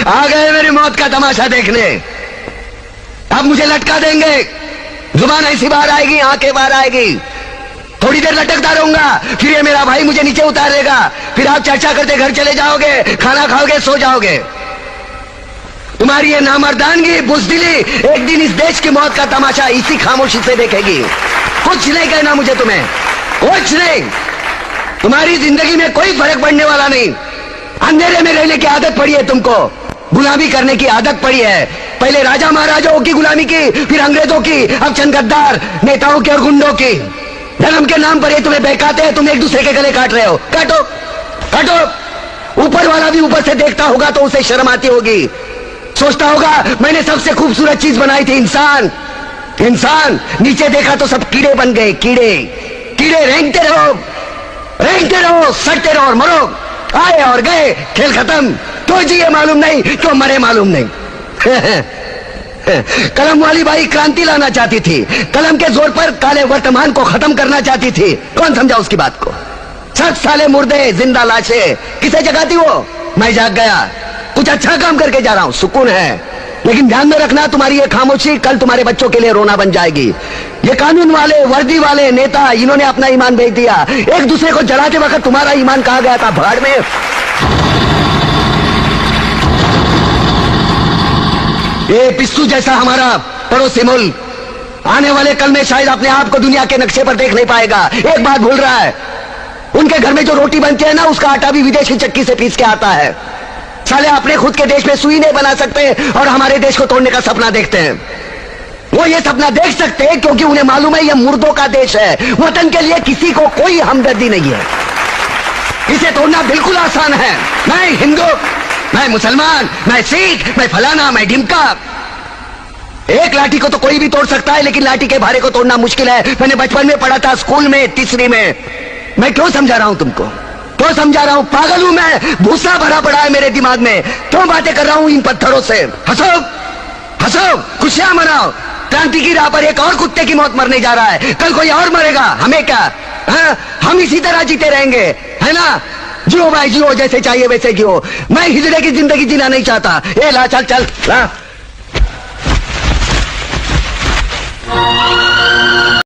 आ गए मेरी मौत का तमाशा देखने। अब मुझे लटका देंगे, जुबान ऐसी बाहर आएगी, आंखें बाहर आएगी, थोड़ी देर लटकता रहूंगा, फिर ये मेरा भाई मुझे नीचे उतारेगा, फिर आप चर्चा करते घर चले जाओगे, खाना खाओगे, सो जाओगे। तुम्हारी ये नामर्दानगी, बुज़दिली एक दिन इस देश की मौत का तमाशा इसी खामोशी से देखेगी। कुछ नहीं कहना मुझे, तुम्हें कुछ नहीं। तुम्हारी जिंदगी में कोई फर्क पड़ने वाला नहीं। अंधेरे में रहने की आदत पड़ी है तुमको, गुलामी करने की आदत पड़ी है। पहले राजा महाराजाओं की गुलामी की, फिर अंग्रेजों की, अब चंद गद्दार नेताओं के और गुंडों की। धर्म के नाम पर ये तुम्हें बहकाते हैं, तुम एक दूसरे के गले काट रहे हो। काटो काटो। ऊपर वाला भी ऊपर से देखता होगा तो उसे शर्म आती होगी, सोचता होगा मैंने सबसे खूबसूरत चीज बनाई थी, इंसान। इंसान नीचे देखा तो सब कीड़े बन गए, कीड़े कीड़े। रेंगते रहो, सड़ते रहो और मरो। आए और गए, खेल खत्म। तो जिए मालूम नहीं, तो मरे मालूम नहीं। कलम वाली बाई क्रांति लाना चाहती थी, कलम के जोर पर काले वर्तमान को खत्म करना चाहती थी। कौन समझा उसकी बात को? 60 साले मुर्दे, जिंदा लाशें, किसे जगाती वो? मैं जाग गया, कुछ अच्छा काम करके जा रहा हूं, सुकून है। लेकिन ध्यान में रखना, तुम्हारी ये खामोशी कल तुम्हारे बच्चों के लिए रोना बन जाएगी। ये कानून वाले, वर्दी वाले नेता, इन्होंने अपना ईमान बेच दिया। एक दूसरे को जलाते वक्त तुम्हारा ईमान कहाँ गया था? भाड़ में। ये पिस्सू जैसा हमारा पड़ोसी मुल्क आने वाले कल में शायद अपने आप को दुनिया के नक्शे पर देख नहीं पाएगा। एक बात भूल रहा है, उनके घर में जो रोटी बनती है ना, उसका आटा भी विदेशी चक्की से पीस के आता है। साले अपने खुद के देश में सुई नहीं बना सकते और हमारे देश को तोड़ने का सपना देखते हैं। वो ये सपना देख सकते हैं क्योंकि उन्हें मालूम है ये मुर्दों का देश है। वतन के लिए किसी को कोई हमदर्दी नहीं है। इसे तोड़ना बिल्कुल आसान है। मैं हिंदू, मैं मुसलमान, मैं सिख, मैं फलाना, मैं ढिमका। एक लाठी को तो कोई भी तोड़ सकता है, लेकिन लाठी के भारे को तोड़ना मुश्किल है। मैंने बचपन में पढ़ा था, स्कूल में, तीसरी में। मैं क्यों समझा रहा हूं तुमको? क्यों समझा रहा हूं? पागल हूं मैं, भूसा भरा पड़ा है मेरे दिमाग में। क्यों बातें कर रहा हूं इन पत्थरों से? हंसो हंसो, खुशियां मनाओ। क्रांति की राह पर एक और कुत्ते की मौत मरने जा रहा है, कल कोई और मरेगा, हमें क्या? हम इसी तरह जीते रहेंगे, है ना? जियो भाई जियो, जैसे चाहिए वैसे जियो। मैं हिजड़े की जिंदगी जीना नहीं चाहता। ए ला, चल चल ला।